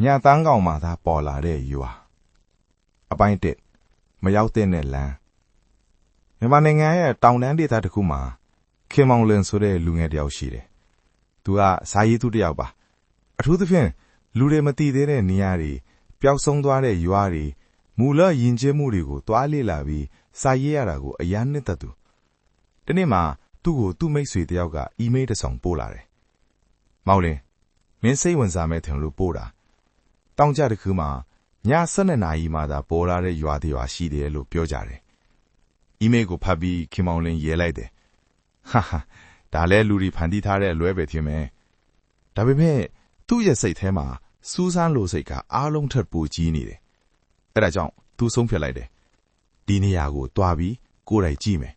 ညာတန်းကောင်မှသာပေါ်လာတဲ့ရွာအပိုင်းတစ်မရောက်တဲ့နဲ့လမ်းမြန်မာနိုင်ငံရဲ့တောင်တန်းဒေသတစ်ခုမှာခင်မောင်လင်ဆိုတဲ့လူငယ်တယောက်ရှိတယ်။သူကစာရေးသူတစ်ယောက်ပါ။အထူးသဖြင့်လူတွေမသိသေးတဲ့နေရာတွေပျောက်ဆုံးသွားတဲ့ရွာတွေမူလယဉ်ကျေးမှုတွေကိုတွားလေ့လာပြီးစာရေးရတာကိုအယမ်းနှစ်သက်သူ။ဒီနေ့မှာသူ့ကိုသူ့မိတ်ဆွေတယောက်ကအီးမေးလ်တစ်ဆောင်ပို့လာတယ်။မောင်လင်မင်းစိတ်ဝင်စားမဲ့ထင်လို့ပို့တာ။တောင်ကြတစ်ခုမှာည12နာရီမှသာပေါ်လာတဲ့ရွာတွေရှိတယ်လို့ပြောကြတယ်။အီးမေးလ်ကိုဖတ်ပြီးခင်မောင်လင်ရေးလိုက်တယ်။ဟာဒါလဲလူတွေဖန်တီးထားတဲ့အလွဲပဲထင်မယ်။ဒါပေမဲ့သူ့ရဲ့စိတ်ထဲမှာစူးစမ်းလို့စိတ်ကအားလုံးထက်ပိုကြီးနေတယ်။အဲဒါကြောင့်သူဆုံးဖြတ်လိုက်တယ်။ဒီနေရာကိုတွားပြီးကိုယ်တိုင်ကြည့်မယ်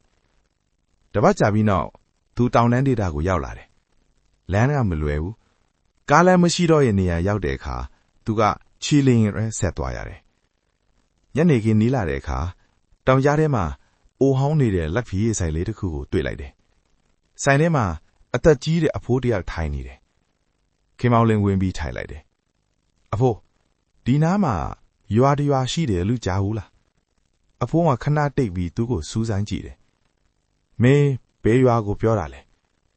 ။တပတ်ကြာပြီးနောက်သူတောင်တန်းဒေသကိုရောက်လာတယ်။လမ်းကမလွယ်ဘူး။ကားလည်းမရှိတော့ရဲ့နေရာရောက်တဲ့အခါသူကချီလင်းရဲဆက်သွားရတယ်။ညနေခင်းနီးလာတဲ့အခါတောင်ကြားထဲမှာအိုဟောင်းနေတဲ့လက်ဖီးရည်ဆိုင်လေးတစ်ခုကိုတွေ့လိုက်တယ်။ဆိုင်ထဲမှာအသက်ကြီးတဲ့အဖိုးတယောက်ထိုင်နေတယ်။ခင်မောင်လင်ဝင်ပြီးထိုင်လိုက်တယ်။အဖိုးဒီနားမှာရွာတရွာရှိတယ်လို့ကြားဘူးလား။အဖိုးကခဏတိတ်ပြီးသူ့ကိုစူးစမ်းကြည့်တယ်။မင်းဘယ်ရွာကိုပြောတာလဲ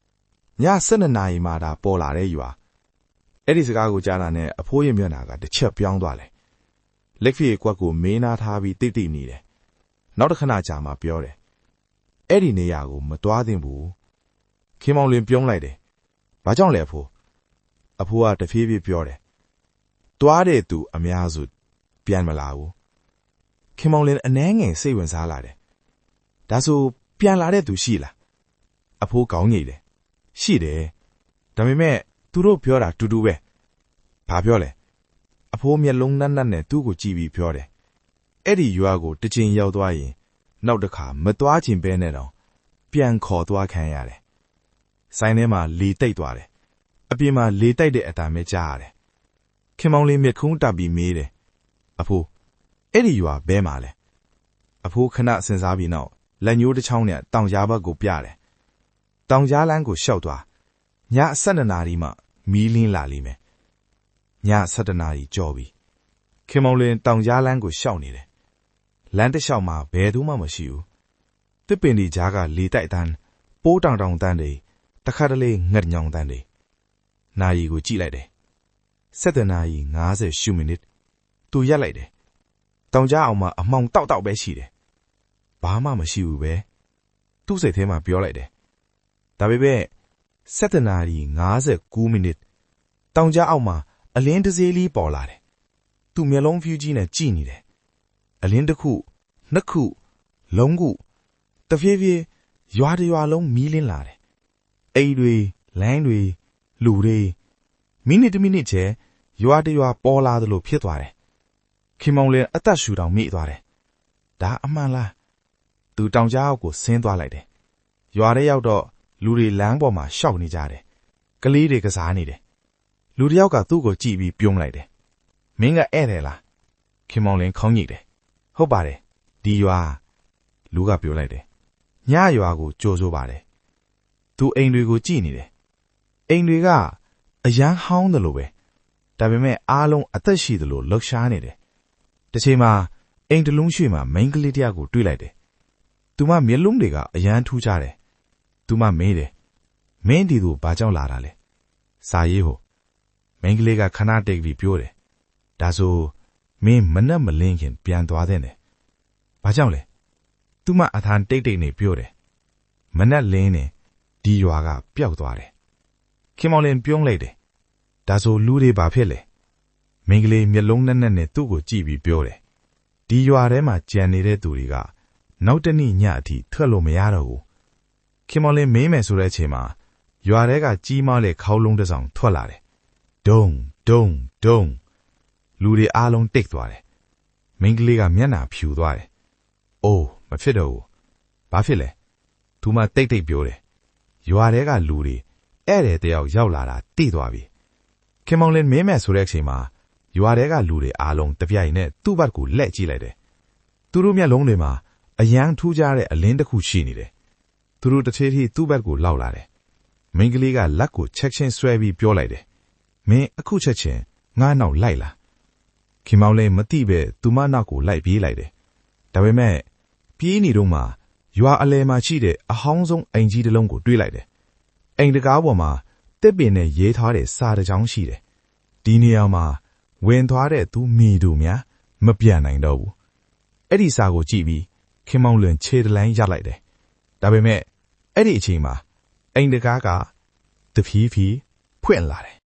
။ည12နာရီမှဒါပေါ်လာတဲ့ရွာ။အဲ့ဒီစကားကိုကြားတာနဲ့အဖိုးရဲ့မျက်နှာကတစ်ချက်ပြောင်းသွားတယ်။လက်ဖီးကွက်ကိုမေးနာထားပြီးတိတ်တိတ်နေတယ်။နောက်တစ်ခဏကြာမှပြောတယ်။အဲ့ဒီနေရာကိုမသွားသင့်ဘူး။ခင်မောင်လင်ပြုံးလိုက်တယ်။ဘာကြောင့်လဲအဖိုး။အဖိုးကတဖြည်းဖြည်းပြောတယ်။သွားတဲ့သူအများစုပြန်မလာဘူး။ခင်မောင်လင်အနှဲငယ်စိတ်ဝင်စားလာတယ်။ဒါဆိုပြန်လာတဲ့သူရှိလား။အဖိုးကောင်းငိတ်တယ်။ရှိတယ်။ဒါပေမဲ့သူတို့ပြောတာတူတူပဲ။ဘာပြောလဲ။အဖိုးမျက်လုံးနက်နက်နဲ့သူ့ကိုကြည့်ပြီးပြောတယ်။အဲ့ဒီရွာကိုတစ်ချိန်ရောက်သွားရင်နောက်တစ်ခါမသွားချင်ပဲနဲ့တော့ပြန်ခေါ်သွားခံရတယ်။ဆိုင်ထဲမှာလေတိတ်သွားတယ်။အပြင်မှာလေတိုက်တဲ့အတန်ပဲကြားရတယ်။ခင်မောင်လေးမျက်ခုံးတပ်ပြီးမေးတယ်။အဖိုးအဲ့ဒီရွာဘဲမှာလဲ။အဖိုးခဏစဉ်းစားပြီးနောက်လက်ညှိုးတစ်ချောင်းနဲ့တောင်ကြားဘက်ကိုပြတယ်။တောင်ကြားလမ်းကိုရှောက်သွားည12နာရီမှမီးလင်းလာလိမ့်မယ်။ည17နာရီကြော်ပြီ။ခင်မောင်လင်တောင်ကြားလမ်းကိုရှောက်နေတယ်။လမ်းတစ်လျှောက်မှာဘယ်သူမှမရှိဘူး။တစ်ပင်ဒီကြားကလေတိုက်တန်းပိုးတောင်တောင်တန်းတွေတခါတလေငှက်ညောင်တန်းတွေနာရီကိုကြည့်လိုက်တယ်။7နာရီ58မိနစ်သူရက်လိုက်တယ်။တောင်ကြားအောင်မှာအမှောင်တောက်တောက်ပဲရှိတယ်။ဘာမှမရှိဘူးပဲ။သူ့စိတ်ထဲမှာပြောလိုက်တယ်။ဒါပေမဲ့7နာရီ59မိနစ်တောင်ကြားအောက်မှာအလင်းတစ်စေးလေးပေါ်လာတယ်။သူ့မျက်လုံးဖြူကြီးနဲ့ကြည့်နေတယ်။အလင်းတစ်ခုနှစ်ခုလုံးခုတဖြည်းဖြည်းရွာတရွာလုံးမီးလင်းလာတယ်။အိမ်တွေလမ်းတွေလူတွေမိနစ်တစ်မိနစ်ကျဲရွာတရွာပေါ်လာသလိုဖြစ်သွားတယ်။ခင်မောင်လင်အသက်ရှူတောင်မိသွားတယ်။ဒါအမှန်လား။သူတောင်ကြားအောက်ကိုဆင်းသွားလိုက်တယ်။ရွာထဲရောက်တော့လူတွေလမ်းပေါ်မှာရှောက်နေကြတယ်။ကလေးတွေကစားနေတယ်။လူတစ်ယောက်ကသူ့ကိုကြည့်ပြီးပြုံးလိုက်တယ်။မင်းကဧည့်တယ်လား။ခင်မောင်လင်ခေါင်းညိတ်တယ်။ဟုတ်ပါတယ်။ဒီရွာလူကပြောလိုက်တယ်။ညရွာကိုကြိုးစိုးပါတယ်။သူအိမ်တွေကိုကြည့်နေတယ်။အိမ်တွေကအရန်ဟောင်းတယ်လို့ပဲ။ဒါပေမဲ့အားလုံးအသက်ရှိတယ်လို့လှုပ်ရှားနေတယ်။တစ်ချိန်မှာအိမ်တလုံးရွှေ့မှာမိန်းကလေးတယောက်ကိုတွေ့လိုက်တယ်။သူမမျက်လုံးတွေကအရန်ထူးကြတယ်။သူမမေးတယ်။မင်းဒီတို့ဘာကြောင့်လာတာလဲ။စာရေးဟိုမိန်းကလေးကခဏတိတ်ပြီးပြောတယ်။ဒါဆိုမင်းမနဲ့မလင်းခင်ပြန်သွားတဲ့နဲ့။ဘာကြောင့်လဲ။သူမအထန်တိတ်တိတ်နေပြောတယ်။မနဲ့လင်းနေဒီရွာကပျောက်သွားတယ်။ခင်မောင်လင်ပြုံးလိုက်တယ်။ဒါဆိုလူတွေဘာဖြစ်လဲ။မိန်းကလေးမျက်လုံးနဲ့နဲ့သူ့ကိုကြည့်ပြီးပြောတယ်။ဒီရွာထဲမှာကြံနေတဲ့သူတွေကနောက်တနေ့ညအထိထွက်လို့မရတော့ဘူး။ခင်မောင်လင်မင်းမယ်ဆိုတဲ့အချိန်မှာရွာထဲကကြီးမားတဲ့ခေါင်းလုံးတစ်ဆောင်ထွက်လာတယ်။ဒုံဒုံဒုံလူတွေအားလုံးတိတ်သွားတယ်။မိန်းကလေးကမျက်နှာဖြူသွားတယ်။အိုးမဖြစ်တော့ဘူး။ဘာဖြစ်လဲ။သူမတိတ်တိတ်ပြောတယ်။ရွာထဲကလူတွေဧည့်သည်တယောက်ရောက်လာတာတိသွားပြီ။ခင်မောင်လင်မင်းမယ်ဆိုတဲ့အချိန်မှာရွာထဲကလူတွေအားလုံးတပြိုင်နဲ့သူ့ဘက်ကိုလှည့်ကြည့်လိုက်တယ်။သူတို့မျက်လုံးတွေမှာအယမ်းထူးခြားတဲ့အလင်းတစ်ခုရှိနေတယ်။သူတို့တစ်ထည်းသူ့ဘက်ကိုလောက်လာတယ်။မိန်းကလေးကလက်ကိုချက်ချင်းဆွဲပြီးပြောလိုက်တယ်။မင်းအခုချက်ချင်း ငါ့နောက်လိုက်လာခင်မောင်လည်းမသိပဲသူမနောက်ကိုလိုက်ပြေးလိုက်တယ်ဒါပေမဲ့ပြေးနေတော့မှရွာအလယ်မှာရှိတဲ့အဟောင်းဆုံးအိမ်ကြီးတစ်လုံးကိုတွေးလိုက်တယ်အိမ်တကားပေါ်မှာတစ်ပင်နဲ့ရေးထားတဲ့စာတစ်ကြောင်းရှိတယ်ဒီနေရာမှာဝင်သွားတဲ့သူမိတို့များမပြန်နိုင်တော့ဘူးအဲ့ဒီစာကိုကြည့်ပြီးခင်မောင်လွင်ခြေတလန်းရလိုက်တယ်ဒါပေမဲ့အဲ့ဒီအချိန်မှာအိမ်တကားကတဖြည်းဖြည်းဖွင့်လာတယ်